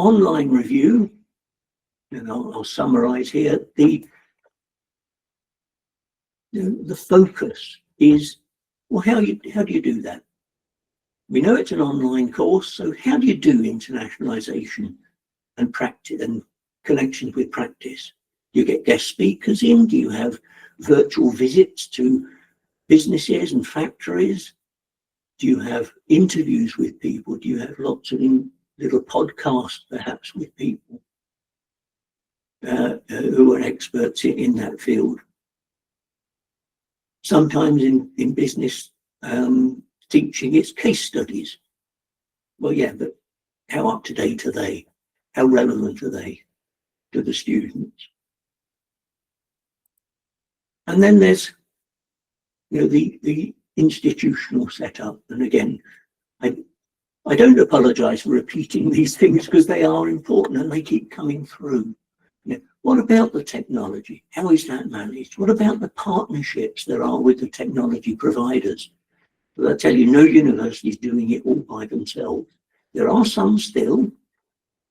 online review, and I'll summarize here, the focus is, well, how do you do that? We know it's an online course, so how do you do internationalization and practice and connections with practice? Do you get guest speakers in? Do you have virtual visits to businesses and factories? Do you have interviews with people? Do you have lots of little podcasts, perhaps, with people who are experts in that field? Sometimes in business teaching, it's case studies. Well, yeah, but how up to date are they? How relevant are they to the students? And then there's, the institutional setup. And again, I don't apologize for repeating these things because they are important and they keep coming through. What about the technology? How is that managed? What about the partnerships there are with the technology providers? But I tell you, no university is doing it all by themselves. There are some still,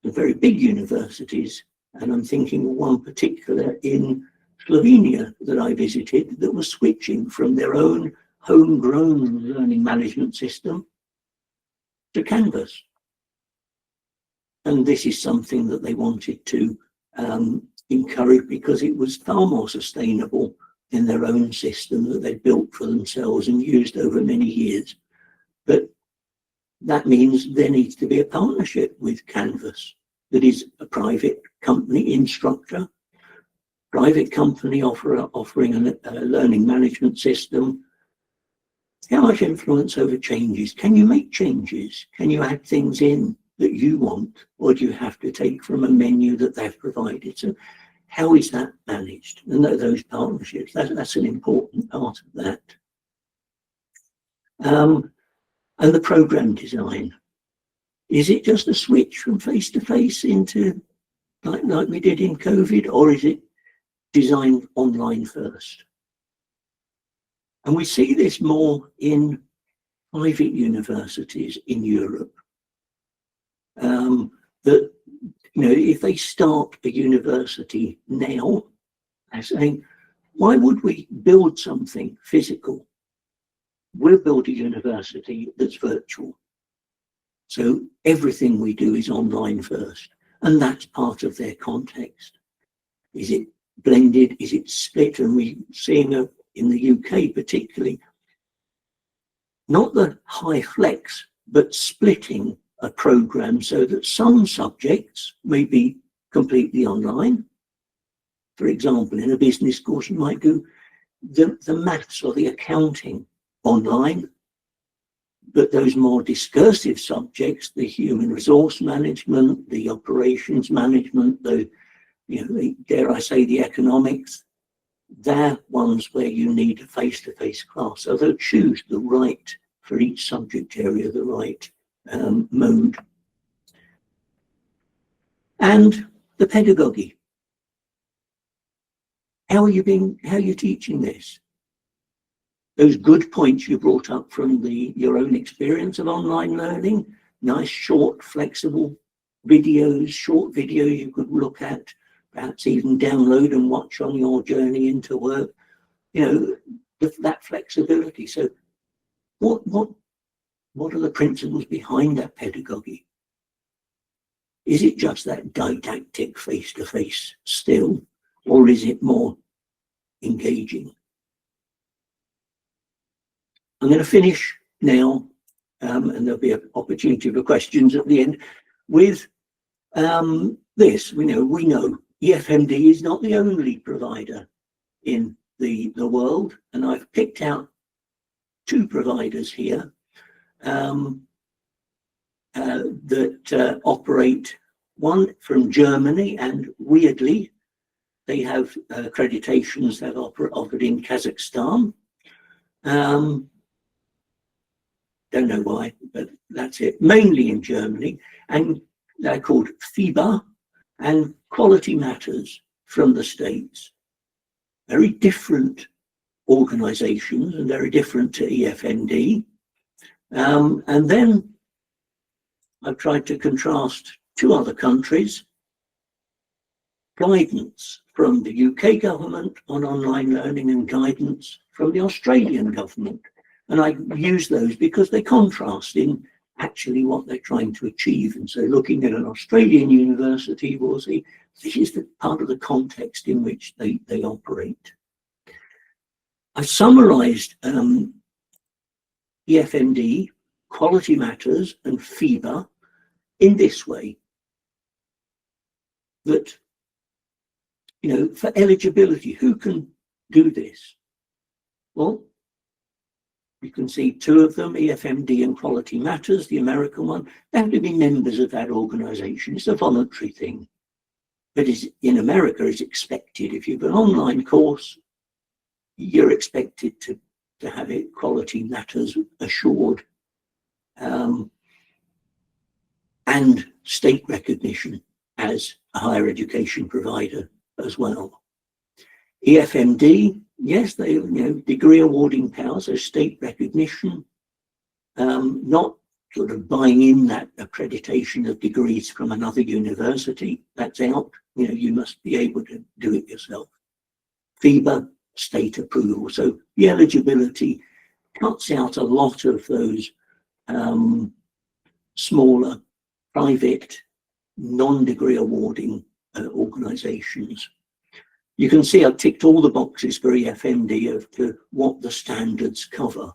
the very big universities, and I'm thinking of one particular in Slovenia that I visited that was switching from their own homegrown learning management system to Canvas. And this is something that they wanted to encourage because it was far more sustainable in their own system that they built for themselves and used over many years. But that means there needs to be a partnership with Canvas that is a private company offering a learning management system. How much influence over changes? Can you make changes? Can you add things in that you want, or do you have to take from a menu that they've provided? So how is that managed? And those partnerships, that's an important part of that. And the program design. Is it just a switch from face-to-face into like we did in COVID, or is it designed online first? And we see this more in private universities in Europe. That, if they start a university now, they're saying, why would we build something physical? We'll build a university that's virtual. So everything we do is online first. And that's part of their context. Is it blended? Is it split? And we're seeing in the UK particularly, not the high flex, but splitting a program so that some subjects may be completely online. For example, in a business course, you might do the maths or the accounting online, but those more discursive subjects, the human resource management, the operations management, dare I say, the economics, they're ones where you need a face-to-face class. So they'll choose the right, for each subject area, the right mode. And the pedagogy. How are you teaching this? Those good points you brought up from your own experience of online learning, nice, short, flexible videos, short videos you could look at, perhaps even download and watch on your journey into work, that flexibility. So what are the principles behind that pedagogy? Is it just that didactic face-to-face still, or is it more engaging? I'm going to finish now, and there'll be an opportunity for questions at the end, with this. We know EFMD is not the only provider in the world, and I've picked out two providers here that operate, one from Germany, and weirdly, they have accreditations that are offered in Kazakhstan. Don't know why, but that's it. Mainly in Germany, and they're called FIBA and Quality Matters from the States. Very different organizations and very different to EFMD. And then I've tried to contrast two other countries, guidance from the UK government on online learning and guidance from the Australian government. And I use those because they contrast in actually what they're trying to achieve. And so looking at an Australian university, we'll see this is the part of the context in which they operate. I've summarized EFMD, Quality Matters, and FIBA in this way, that, you know, for eligibility, who can do this? Well, you can see two of them, EFMD and Quality Matters, the American one. They have to be members of that organization. It's a voluntary thing. But in America, it's expected. If you've an online course, you're expected to have it Quality Matters assured, and state recognition as a higher education provider as well. EFMD, yes, they, you know, degree awarding power, so state recognition, not sort of buying in that accreditation of degrees from another university. That's out. You know, you must be able to do it yourself. FIBA, state approval. So the eligibility cuts out a lot of those smaller, private, non-degree awarding organizations. You can see I've ticked all the boxes for EFMD of what the standards cover.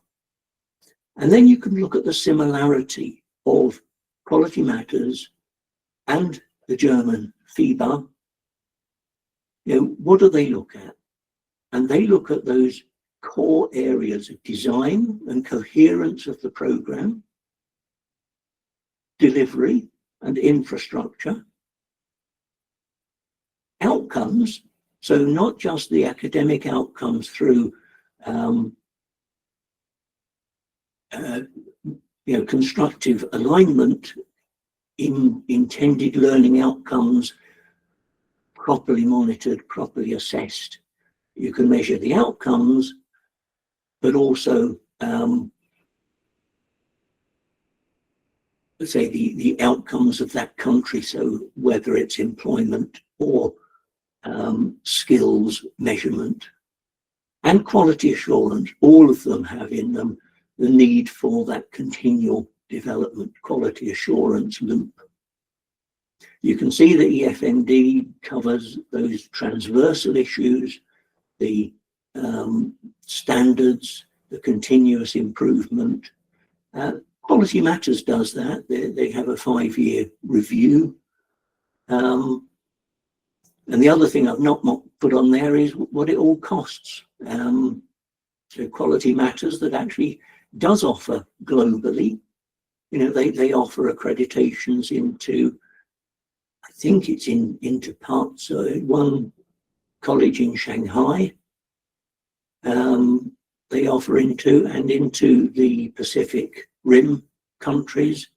And then you can look at the similarity of Quality Matters and the German FIBA. You know, what do they look at? And they look at those core areas of design and coherence of the program, delivery and infrastructure, outcomes, so not just the academic outcomes through you know, constructive alignment in intended learning outcomes, properly monitored, properly assessed. You can measure the outcomes, but also let's say the outcomes of that country. So whether it's employment or skills measurement and quality assurance, all of them have in them the need for that continual development quality assurance loop. You can see that EFMD covers those transversal issues, the standards, the continuous improvement. Quality Matters does that. They have a 5-year review. And the other thing I've not put on there is what it all costs. So Quality Matters that actually does offer globally. You know, they offer accreditations into, I think it's into parts, one college in Shanghai, they offer into the Pacific Rim countries.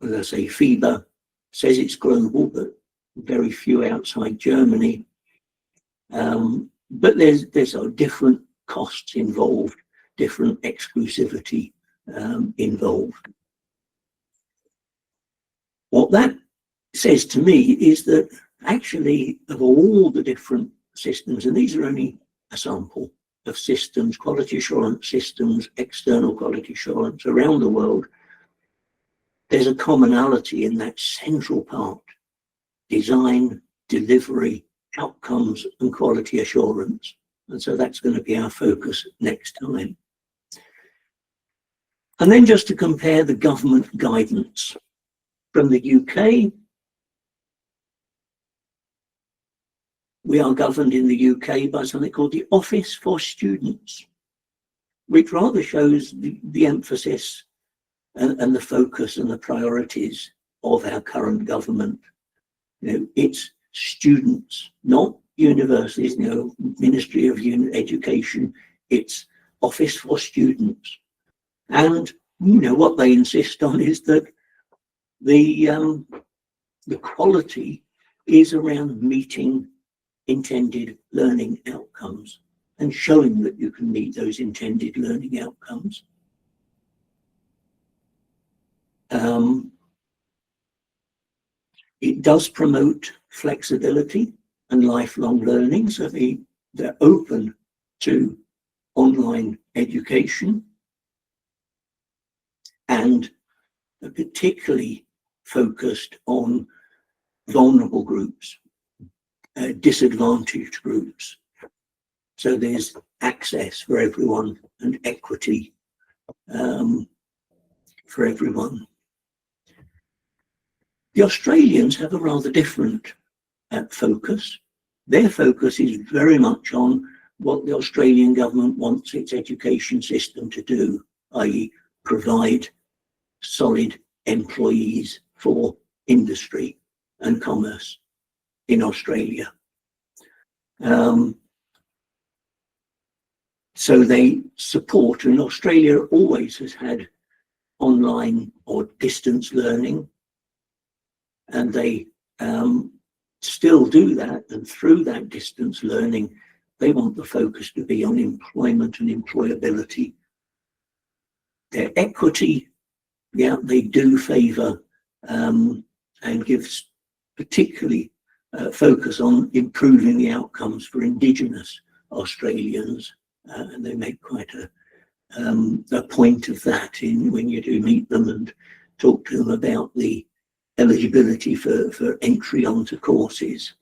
As I say, FIBA says it's global, but very few outside Germany. But there's different costs involved, different exclusivity involved. What that says to me is that actually of all the different systems, and these are only a sample of systems, quality assurance systems, external quality assurance around the world, there's a commonality in that central part: design, delivery, outcomes, and quality assurance. And so that's going to be our focus next time. And then just to compare the government guidance from the UK, we are governed in the UK by something called the Office for Students, which rather shows the emphasis and the focus and the priorities of our current government. You know, it's students, not universities, you know, Ministry of Education, it's Office for Students. And, you know, what they insist on is that the quality is around meeting intended learning outcomes and showing that you can meet those intended learning outcomes. It does promote flexibility and lifelong learning, so they're open to online education, and are particularly focused on vulnerable groups, disadvantaged groups. So there's access for everyone and equity for everyone. The Australians have a rather different focus. Their focus is very much on what the Australian government wants its education system to do, i.e. provide solid employees for industry and commerce in Australia. So they support, and Australia always has had online or distance learning, and they still do that, and through that distance learning, they want the focus to be on employment and employability. Their equity, yeah, they do favour and gives particularly focus on improving the outcomes for Indigenous Australians, and they make quite a point of that when you do meet them and talk to them about the eligibility for entry onto courses.